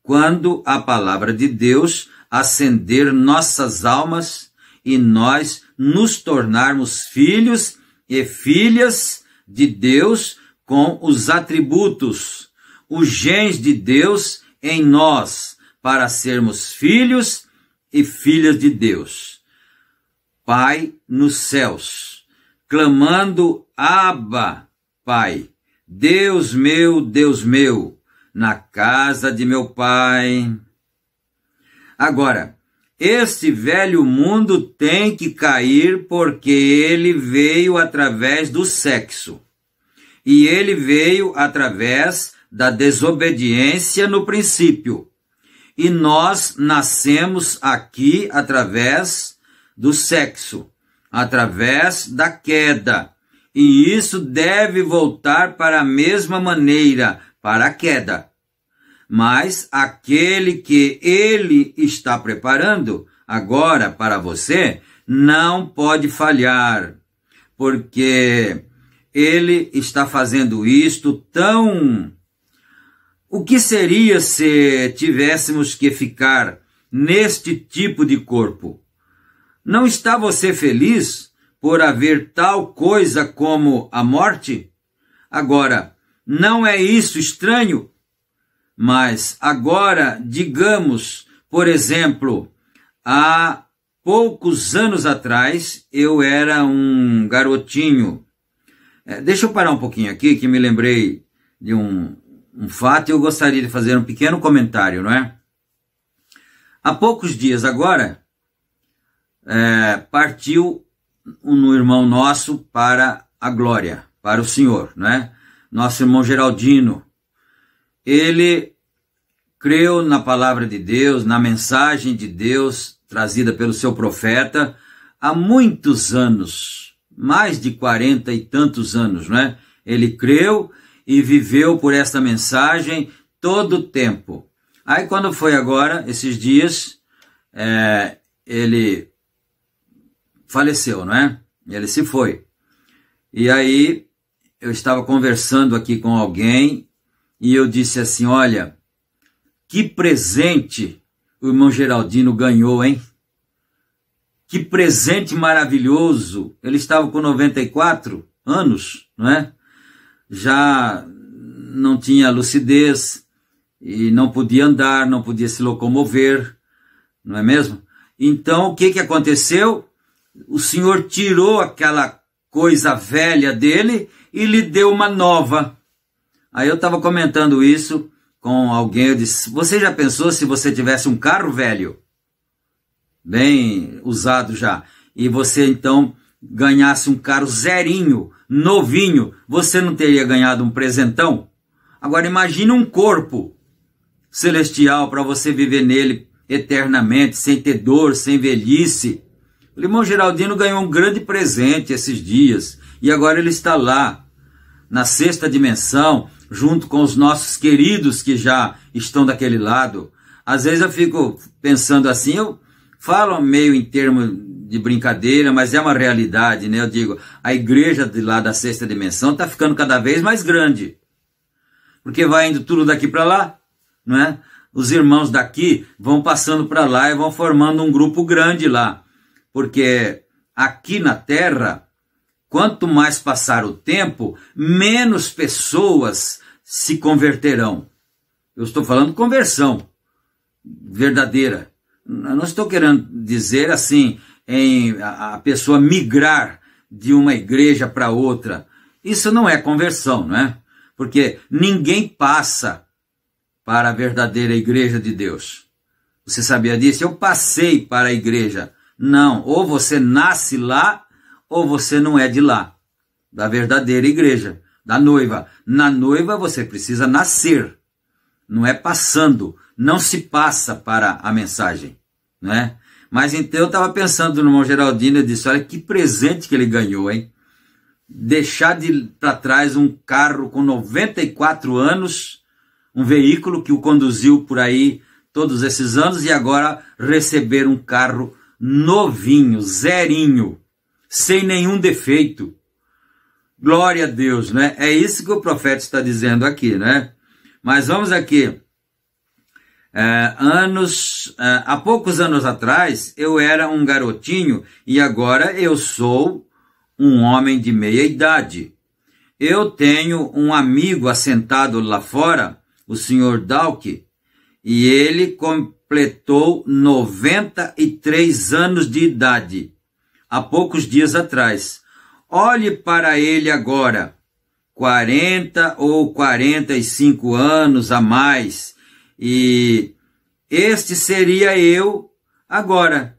Quando a palavra de Deus acender nossas almas e nós nos tornarmos filhos e filhas de Deus com os atributos, os genes de Deus em nós, para sermos filhos e filhas de Deus. Pai nos céus, clamando: Abba, Pai, Deus meu, na casa de meu Pai. Agora, este velho mundo tem que cair porque ele veio através do sexo. E ele veio através da desobediência no princípio. E nós nascemos aqui através do sexo, através da queda. E isso deve voltar para a mesma maneira, para a queda. Mas aquele que ele está preparando agora para você não pode falhar, porque ele está fazendo isto tão... O que seria se tivéssemos que ficar neste tipo de corpo? Não está você feliz por haver tal coisa como a morte? Agora, não é isso estranho? Mas agora, digamos, por exemplo, há poucos anos atrás, eu era um garotinho. Deixa eu parar um pouquinho aqui, que me lembrei de um fato e eu gostaria de fazer um pequeno comentário, não é? Há poucos dias agora, partiu um irmão nosso para a glória, para o Senhor, não é? Nosso irmão Geraldino. Ele creu na palavra de Deus, na mensagem de Deus trazida pelo seu profeta há muitos anos, mais de 40 e tantos anos, não é? Ele creu e viveu por esta mensagem todo o tempo. Aí quando foi agora, esses dias, ele faleceu, não é? Ele se foi. E aí eu estava conversando aqui com alguém e eu disse assim: olha, que presente o irmão Geraldino ganhou, hein? Que presente maravilhoso. Ele estava com 94 anos, não é? Já não tinha lucidez e não podia andar, não podia se locomover, não é mesmo? Então, o que aconteceu? O Senhor tirou aquela coisa velha dele e lhe deu uma nova. Aí eu estava comentando isso com alguém, eu disse: você já pensou se você tivesse um carro velho, bem usado já, e você então ganhasse um carro zerinho, novinho, você não teria ganhado um presentão? Agora imagine um corpo celestial para você viver nele eternamente, sem ter dor, sem velhice. O irmão Geraldino ganhou um grande presente esses dias, e agora ele está lá, na sexta dimensão, junto com os nossos queridos que já estão daquele lado. Às vezes eu fico pensando assim, eu falo meio em termos de brincadeira, mas é uma realidade, né? Eu digo, a igreja de lá da sexta dimensão está ficando cada vez mais grande, porque vai indo tudo daqui para lá, não é? Os irmãos daqui vão passando para lá e vão formando um grupo grande lá, porque aqui na Terra, quanto mais passar o tempo, menos pessoas se converterão. Eu estou falando conversão verdadeira. Eu não estou querendo dizer assim, a pessoa migrar de uma igreja para outra. Isso não é conversão, não é? Porque ninguém passa para a verdadeira igreja de Deus. Você sabia disso? Eu passei para a igreja. Não, ou você nasce lá, ou você não é de lá, da verdadeira igreja, da noiva. Na noiva você precisa nascer. não é passando, não se passa para a mensagem, né? Mas então eu estava pensando no irmão Geraldino e disse, olha que presente que ele ganhou, hein? Deixar para trás um carro com 94 anos, um veículo que o conduziu por aí todos esses anos e agora receber um carro novinho, zerinho, sem nenhum defeito. Glória a Deus, né? É isso que o profeta está dizendo aqui, né? Mas vamos aqui. Há poucos anos atrás, eu era um garotinho e agora eu sou um homem de meia idade. Eu tenho um amigo assentado lá fora, o senhor Dalk, e ele completou 93 anos de idade, há poucos dias atrás. Olhe para ele agora, 40 ou 45 anos a mais, e este seria eu agora.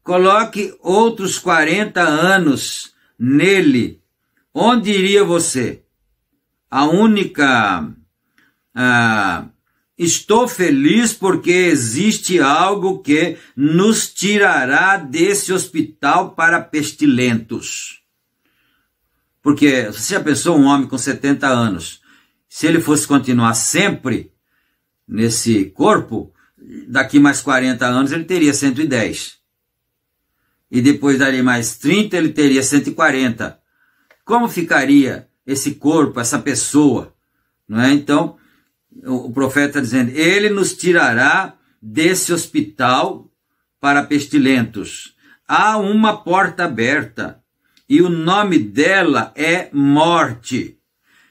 Coloque outros 40 anos nele. Onde iria você? Estou feliz porque existe algo que nos tirará desse hospital para pestilentos. Porque você já pensou um homem com 70 anos, se ele fosse continuar sempre nesse corpo, daqui mais 40 anos ele teria 110. E depois dali mais 30 ele teria 140. Como ficaria esse corpo, essa pessoa? Não é? Então, o profeta está dizendo, ele nos tirará desse hospital para pestilentos. Há uma porta aberta e o nome dela é morte.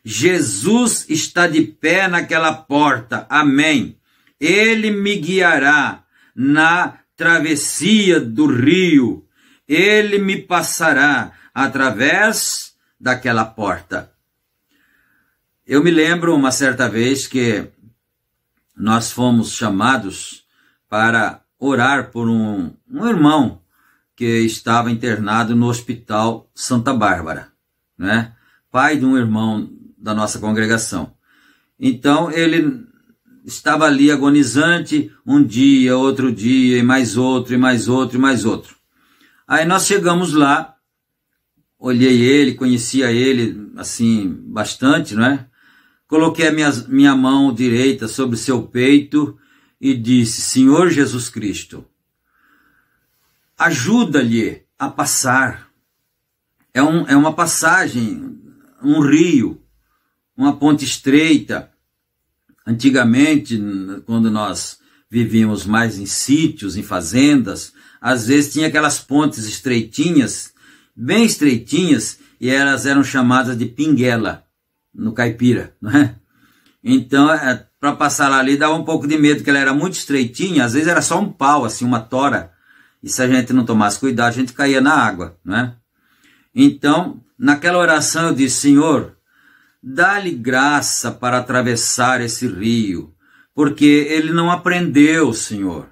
Jesus está de pé naquela porta. Amém. Ele me guiará na travessia do rio. Ele me passará através daquela porta. Eu me lembro uma certa vez que nós fomos chamados para orar por um irmão que estava internado no Hospital Santa Bárbara, né? Pai de um irmão da nossa congregação. Então ele estava ali agonizante, um dia, outro dia, e mais outro, e mais outro, e mais outro. Aí nós chegamos lá, olhei ele, conhecia ele assim bastante, não é? Coloquei a minha mão direita sobre seu peito e disse, Senhor Jesus Cristo, ajuda-lhe a passar. É uma passagem, um rio, uma ponte estreita. Antigamente, quando nós vivíamos mais em sítios, em fazendas, às vezes tinha aquelas pontes estreitinhas, bem estreitinhas, e elas eram chamadas de pinguela, no caipira, não é? Então, para passar lá ali, dava um pouco de medo, porque ela era muito estreitinha, às vezes era só um pau, assim, uma tora, e se a gente não tomasse cuidado, a gente caía na água, não é? Então, naquela oração eu disse, Senhor, dá-lhe graça para atravessar esse rio, porque ele não aprendeu, Senhor,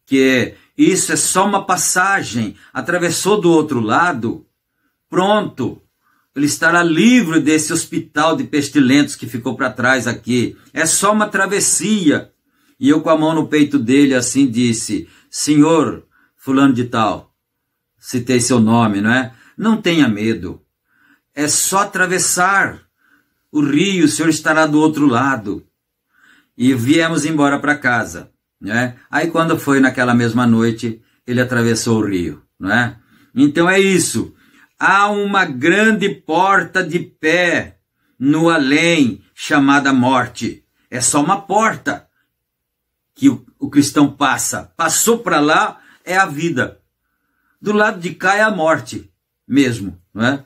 que isso é só uma passagem, atravessou do outro lado, pronto, ele estará livre desse hospital de pestilentos que ficou para trás aqui, é só uma travessia. E eu com a mão no peito dele assim disse, Senhor, fulano de tal, citei seu nome, não é? Não tenha medo, é só atravessar o rio, o Senhor estará do outro lado. E viemos embora para casa, né? Aí quando foi naquela mesma noite, ele atravessou o rio, não é? Então é isso, há uma grande porta de pé no além, chamada morte. É só uma porta que o cristão passou para lá, é a vida. Do lado de cá é a morte mesmo, não é?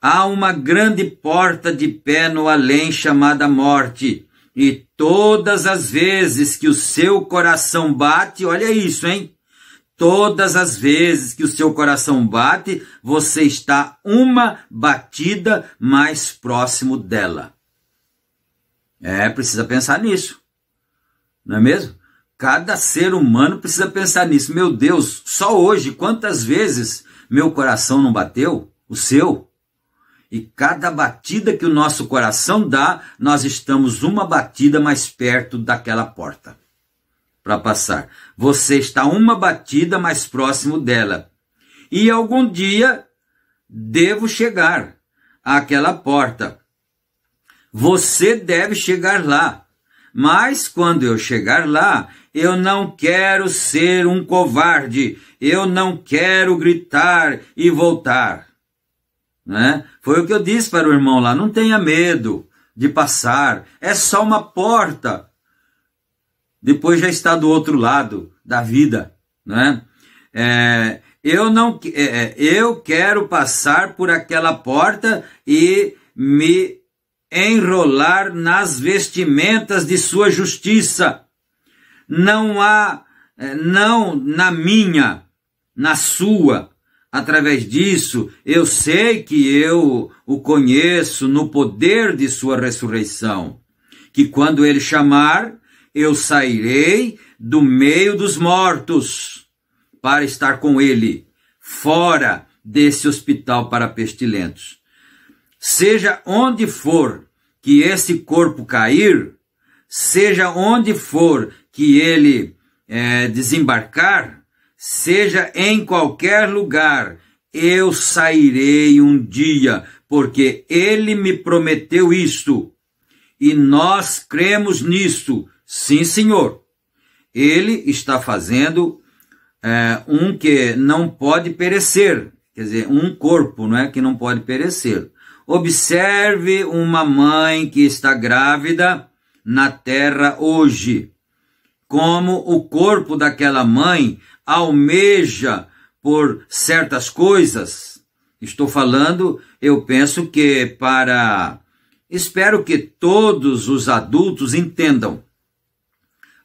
Há uma grande porta de pé no além chamada morte, e todas as vezes que o seu coração bate, olha isso, hein? Todas as vezes que o seu coração bate, você está uma batida mais próximo dela. Precisa pensar nisso, não é mesmo? Cada ser humano precisa pensar nisso. Meu Deus, só hoje, quantas vezes meu coração não bateu? O seu? E cada batida que o nosso coração dá, nós estamos uma batida mais perto daquela porta para passar. Você está uma batida mais próximo dela. E algum dia devo chegar àquela porta. Você deve chegar lá. Mas quando eu chegar lá, eu não quero ser um covarde. Eu não quero gritar e voltar. Né? Foi o que eu disse para o irmão lá. Não tenha medo de passar. É só uma porta. Depois já está do outro lado da vida. Né? Eu quero passar por aquela porta e me enrolar nas vestimentas de sua justiça. Não na minha, na sua. Através disso, eu sei que eu o conheço no poder de sua ressurreição, que quando ele chamar, eu sairei do meio dos mortos para estar com ele, fora desse hospital para pestilentos. Seja onde for que esse corpo cair, seja onde for que ele desembarcar, seja em qualquer lugar, eu sairei um dia, porque ele me prometeu isto, e nós cremos nisto. Sim, Senhor. Ele está fazendo um que não pode perecer, quer dizer, um corpo, não é, que não pode perecer. Observe uma mãe que está grávida na terra hoje, como o corpo daquela mãe almeja por certas coisas. Estou falando, eu penso que espero que todos os adultos entendam.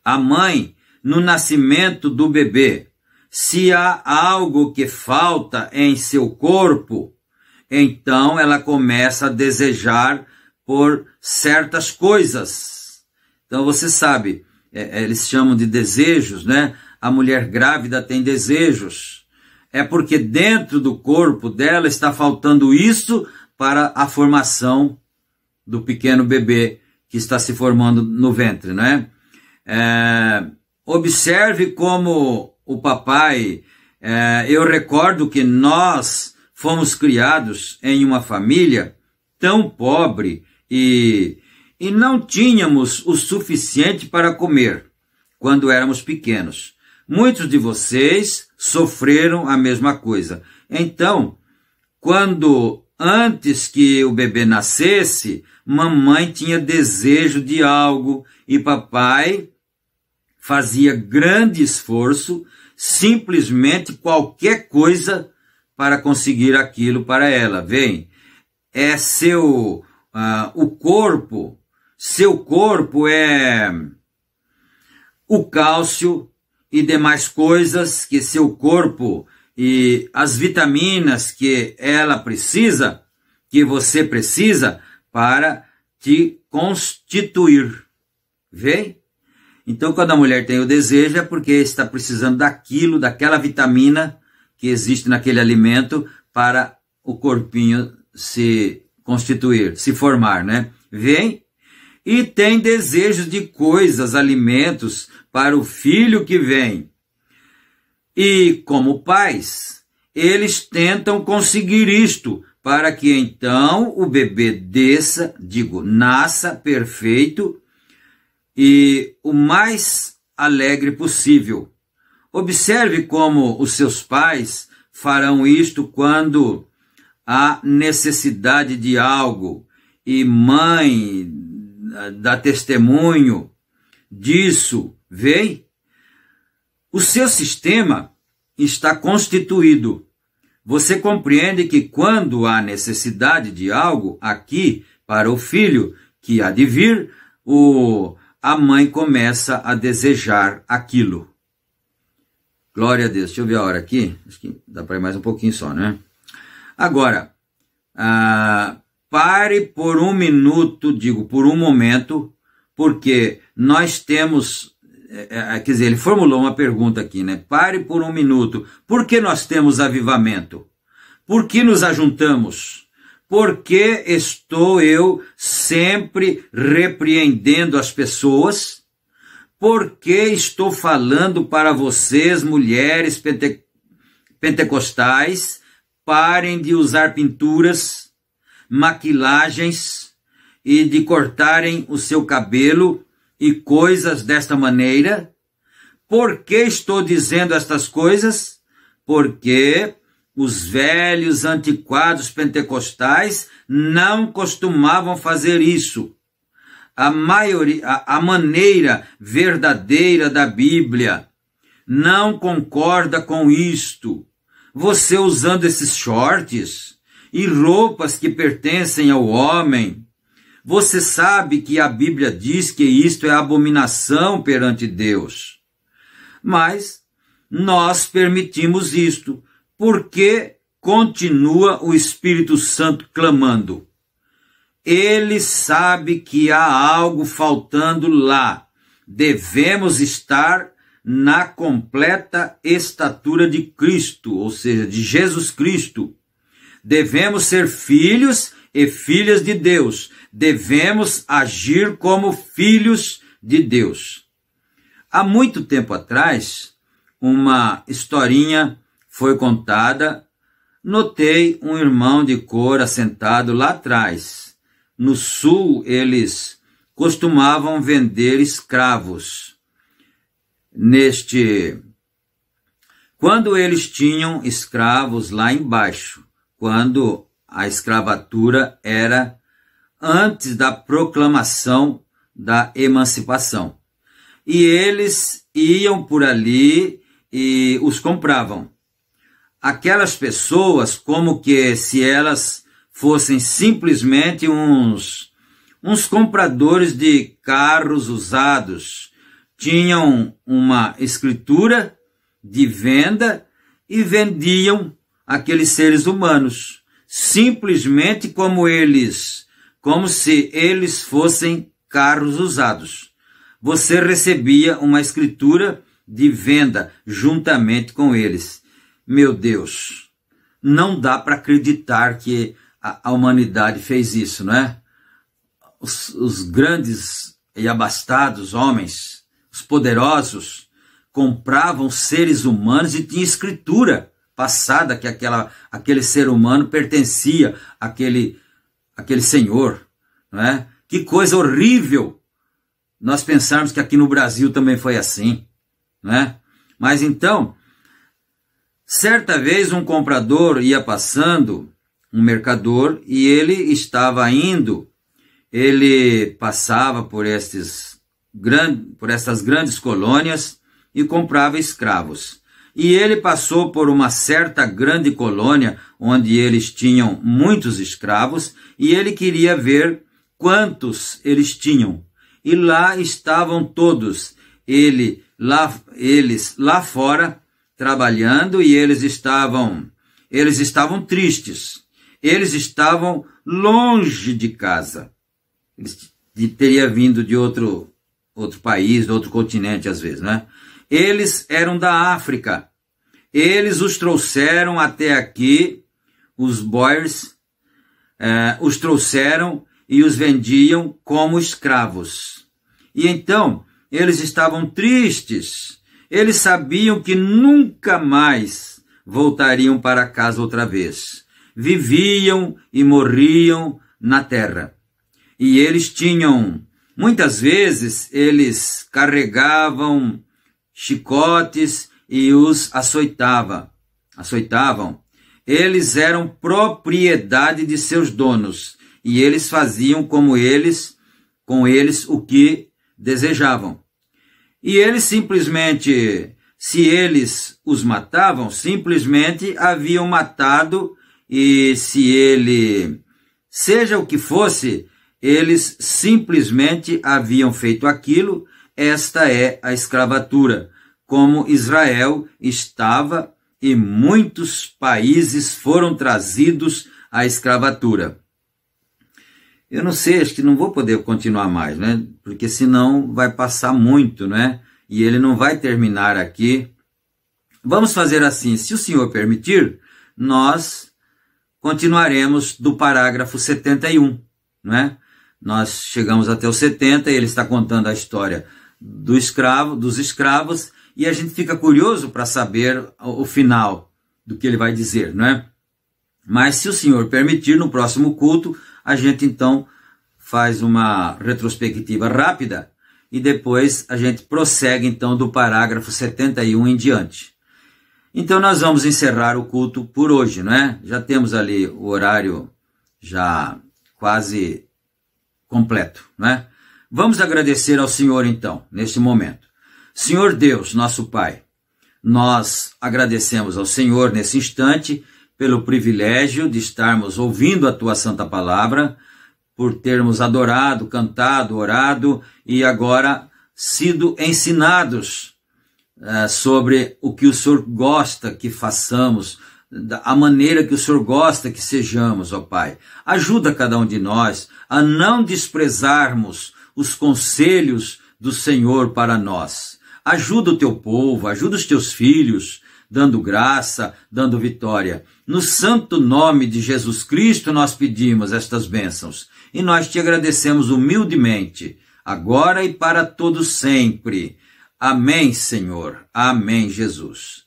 A mãe, no nascimento do bebê, se há algo que falta em seu corpo, então ela começa a desejar por certas coisas. Então você sabe, eles chamam de desejos, né? A mulher grávida tem desejos. É porque dentro do corpo dela está faltando isso para a formação do pequeno bebê que está se formando no ventre, né? Observe como o papai, eu recordo que nós fomos criados em uma família tão pobre e não tínhamos o suficiente para comer quando éramos pequenos. Muitos de vocês sofreram a mesma coisa. Então, antes que o bebê nascesse, mamãe tinha desejo de algo e papai fazia grande esforço, simplesmente qualquer coisa para conseguir aquilo para ela. Vem, seu corpo é o cálcio e demais coisas que seu corpo e as vitaminas que ela precisa, que você precisa para te constituir. Vê? Então, quando a mulher tem o desejo, é porque está precisando daquela vitamina que existe naquele alimento para o corpinho se constituir, se formar, né? Vem? E tem desejos de coisas, alimentos para o filho que vem. E, como pais, eles tentam conseguir isto, para que então o bebê nasça perfeito e o mais alegre possível. Observe como os seus pais farão isto quando há necessidade de algo, e mãe dá testemunho disso, vê? O seu sistema está constituído. Você compreende que quando há necessidade de algo aqui para o filho que há de vir, a mãe começa a desejar aquilo. Glória a Deus. Deixa eu ver a hora aqui. Acho que dá para ir mais um pouquinho só, né? Agora, pare por um minuto, por um momento, porque nós temos, quer dizer, ele formulou uma pergunta aqui, né? Pare por um minuto. Por que nós temos avivamento? Por que nos ajuntamos? Por que estou eu sempre repreendendo as pessoas? Por que estou falando para vocês, mulheres pentecostais, parem de usar pinturas, maquilagens e de cortarem o seu cabelo e coisas desta maneira? Por que estou dizendo estas coisas? Porque os velhos antiquados pentecostais não costumavam fazer isso. A maneira verdadeira da Bíblia não concorda com isto. Você usando esses shorts e roupas que pertencem ao homem, você sabe que a Bíblia diz que isto é abominação perante Deus. Mas nós permitimos isto, porque continua o Espírito Santo clamando. Ele sabe que há algo faltando lá. Devemos estar na completa estatura de Cristo, ou seja, de Jesus Cristo. Devemos ser filhos e filhas de Deus. Devemos agir como filhos de Deus. Há muito tempo atrás, uma historinha foi contada. Notei um irmão de cor assentado lá atrás. No sul, eles costumavam vender escravos. Quando eles tinham escravos lá embaixo, quando a escravatura era antes da proclamação da emancipação. E eles iam por ali e os compravam. Aquelas pessoas, como que se elas fossem simplesmente uns compradores de carros usados, tinham uma escritura de venda e vendiam aqueles seres humanos, simplesmente como se eles fossem carros usados. Você recebia uma escritura de venda juntamente com eles. Meu Deus, não dá para acreditar que a humanidade fez isso, não é? Os grandes e abastados homens, os poderosos, compravam seres humanos e tinha escritura passada que aquele ser humano pertencia àquele senhor, não é? Que coisa horrível nós pensarmos que aqui no Brasil também foi assim, não é? Mas então, certa vez um comprador ia passando, um mercador, e ele estava indo, ele passava por essas grandes colônias e comprava escravos. E ele passou por uma certa grande colônia, onde eles tinham muitos escravos, e ele queria ver quantos eles tinham. E lá estavam todos, eles lá fora, trabalhando, e eles estavam tristes. Eles estavam longe de casa. Eles teriam vindo de outro país, de outro continente às vezes, né? Eles eram da África. Eles os trouxeram até aqui, os boers, os trouxeram e os vendiam como escravos. E então, eles estavam tristes. Eles sabiam que nunca mais voltariam para casa outra vez. Viviam e morriam na terra. E eles tinham, muitas vezes, eles carregavam chicotes e os açoitavam. Eles eram propriedade de seus donos, e eles faziam com eles o que desejavam. E eles simplesmente, se eles os matavam, simplesmente haviam matado, e seja o que fosse, eles simplesmente haviam feito aquilo. Esta é a escravatura, como Israel estava, e muitos países foram trazidos à escravatura. Eu não sei, acho que não vou poder continuar mais, né? Porque senão vai passar muito, né? E ele não vai terminar aqui. Vamos fazer assim, se o Senhor permitir, nós continuaremos do parágrafo 71, não é? Nós chegamos até o 70 e ele está contando a história dos escravos, e a gente fica curioso para saber o final do que ele vai dizer, não é? Mas se o Senhor permitir, no próximo culto, a gente então faz uma retrospectiva rápida e depois a gente prossegue então do parágrafo 71 em diante. Então nós vamos encerrar o culto por hoje, não é? Já temos ali o horário já quase completo, não é? Vamos agradecer ao Senhor então, neste momento. Senhor Deus, nosso Pai, nós agradecemos ao Senhor nesse instante pelo privilégio de estarmos ouvindo a Tua Santa Palavra, por termos adorado, cantado, orado e agora sido ensinados sobre o que o Senhor gosta que façamos, a maneira que o Senhor gosta que sejamos, ó Pai. Ajuda cada um de nós a não desprezarmos os conselhos do Senhor para nós. Ajuda o teu povo, ajuda os teus filhos, dando graça, dando vitória. No santo nome de Jesus Cristo nós pedimos estas bênçãos e nós te agradecemos humildemente, agora e para todo sempre. Amém, Senhor. Amém, Jesus.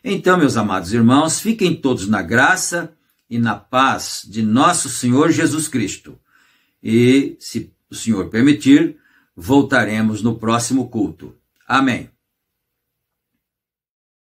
Então, meus amados irmãos, fiquem todos na graça e na paz de nosso Senhor Jesus Cristo. E, se o Senhor permitir, voltaremos no próximo culto. Amém.